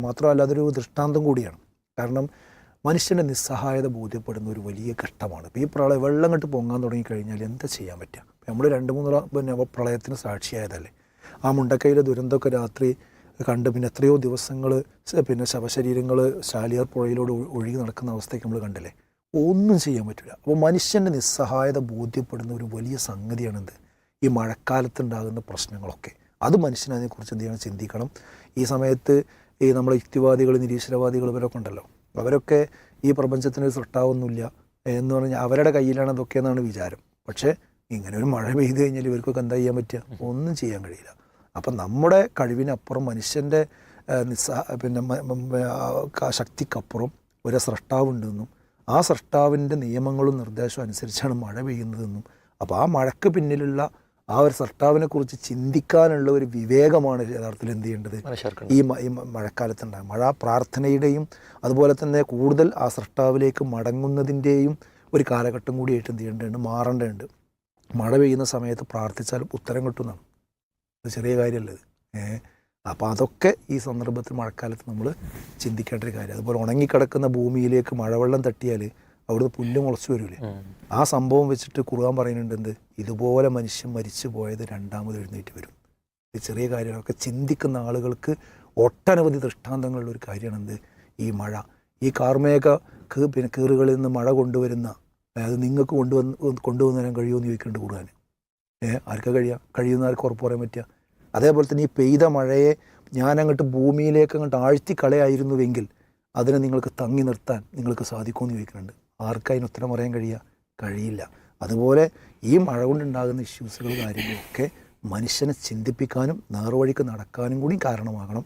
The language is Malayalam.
മാത്രമല്ല അതൊരു ദൃഷ്ടാന്തം കൂടിയാണ്. കാരണം മനുഷ്യൻ്റെ നിസ്സഹായത ബോധ്യപ്പെടുന്ന ഒരു വലിയ ഘട്ടമാണ്. ഇപ്പോൾ ഈ പ്രളയം വെള്ളം കെട്ട് പൊങ്ങാൻ തുടങ്ങിക്കഴിഞ്ഞാൽ എന്താ ചെയ്യാൻ പറ്റുക? നമ്മൾ 2-3 പ്രളയത്തിന് സാക്ഷിയായതല്ലേ. ആ മുണ്ടക്കയിലെ ദുരന്തമൊക്കെ രാത്രി കണ്ട് പിന്നെ എത്രയോ ദിവസങ്ങൾ പിന്നെ ശവശരീരങ്ങൾ ചാലിയാർ പുഴയിലൂടെ ഒഴുകി നടക്കുന്ന അവസ്ഥയ്ക്ക് നമ്മൾ കണ്ടില്ലേ. ഒന്നും ചെയ്യാൻ പറ്റില്ല. അപ്പോൾ മനുഷ്യൻ്റെ നിസ്സഹായത ബോധ്യപ്പെടുന്ന ഒരു വലിയ സംഗതിയാണെന്ത് ഈ മഴക്കാലത്തുണ്ടാകുന്ന പ്രശ്നങ്ങളൊക്കെ. അത് മനുഷ്യൻ അതിനെക്കുറിച്ച് എന്ത് ചെയ്യണം, ചിന്തിക്കണം. ഈ സമയത്ത് ഈ നമ്മളെ യുക്തിവാദികൾ, നിരീശ്വരവാദികൾ ഇവരൊക്കെ ഉണ്ടല്ലോ, അവരൊക്കെ ഈ പ്രപഞ്ചത്തിനൊരു സൃഷ്ടാവൊന്നുമില്ല എന്ന് പറഞ്ഞാൽ അവരുടെ കയ്യിലാണ് അതൊക്കെ എന്നാണ് വിചാരം. പക്ഷേ ഇങ്ങനെ ഒരു മഴ പെയ്ത് കഴിഞ്ഞാൽ ഇവർക്കൊക്കെ എന്താ ചെയ്യാൻ പറ്റുക? ഒന്നും ചെയ്യാൻ കഴിയില്ല. അപ്പം നമ്മുടെ കഴിവിനപ്പുറം മനുഷ്യൻ്റെ ശക്തിക്കപ്പുറം ഒരു സൃഷ്ടാവുണ്ടെന്നും ആ സൃഷ്ടാവിൻ്റെ നിയമങ്ങളും നിർദ്ദേശവും അനുസരിച്ചാണ് മഴ പെയ്യുന്നതെന്നും അപ്പോൾ ആ മഴയ്ക്ക് പിന്നിലുള്ള ആ ഒരു സൃഷ്ടാവിനെ കുറിച്ച് ചിന്തിക്കാനുള്ള ഒരു വിവേകമാണ് യഥാർത്ഥത്തിൽ എന്ത് ചെയ്യേണ്ടത് ഈ മഴക്കാലത്തുണ്ടാകും. മഴ പ്രാർത്ഥനയുടെയും അതുപോലെ തന്നെ കൂടുതൽ ആ സൃഷ്ടാവിലേക്ക് മടങ്ങുന്നതിൻ്റെയും ഒരു കാലഘട്ടം കൂടിയായിട്ട് എന്ത് ചെയ്യേണ്ടതുണ്ട്, മാറേണ്ടതുണ്ട്. മഴ പെയ്യുന്ന സമയത്ത് പ്രാർത്ഥിച്ചാലും ഉത്തരം കിട്ടുന്നതാണ്. അത് ചെറിയ കാര്യമല്ലത്. അപ്പോൾ അതൊക്കെ ഈ സന്ദർഭത്തിൽ മഴക്കാലത്ത് നമ്മൾ ചിന്തിക്കേണ്ട ഒരു കാര്യം. അതുപോലെ ഉണങ്ങിക്കിടക്കുന്ന ഭൂമിയിലേക്ക് മഴവെള്ളം തട്ടിയാൽ അവിടുന്ന് പുല്ല് മുളച്ചു വരില്ലേ. ആ സംഭവം വെച്ചിട്ട് ഖുർആൻ പറയുന്നുണ്ട് എന്ത്, ഇതുപോലെ മനുഷ്യൻ മരിച്ചു പോയത് രണ്ടാമത് എഴുന്നേറ്റ് വരും. ഇത് ചെറിയ കാര്യങ്ങളൊക്കെ ചിന്തിക്കുന്ന ആളുകൾക്ക് ഒട്ടനവധി ദൃഷ്ടാന്തങ്ങളുള്ള ഒരു കാര്യമാണ് എന്ത്, ഈ മഴ. ഈ കാർമേഘ പിന്നെ കീറുകളിൽ നിന്ന് മഴ കൊണ്ടുവരുന്ന, അതായത് നിങ്ങൾക്ക് കൊണ്ടുവന്നു തരാൻ കഴിയുമെന്ന് ചോദിക്കുന്നുണ്ട് ഖുർആൻ. ആർക്കാ കഴിയുന്ന ആർക്ക് ഉറപ്പ് പറയാൻ പറ്റുക? അതേപോലെ തന്നെ ഈ പെയ്ത മഴയെ ഞാനങ്ങോട്ട് ഭൂമിയിലേക്ക് അങ്ങോട്ട് ആഴ്ത്തിക്കളയായിരുന്നുവെങ്കിൽ അതിനെ നിങ്ങൾക്ക് തങ്ങി നിർത്താൻ നിങ്ങൾക്ക് സാധിക്കുമെന്ന് ചോദിക്കുന്നുണ്ട്. ആർക്കതിന് ഉത്തരം പറയാൻ കഴിയില്ല. അതുപോലെ ഈ മഴ കൊണ്ടുണ്ടാകുന്ന ഇഷ്യൂസുകൾ കാര്യങ്ങളൊക്കെ മനുഷ്യനെ ചിന്തിപ്പിക്കാനും നേർവഴിക്ക് നടക്കാനും കൂടി കാരണമാകണം.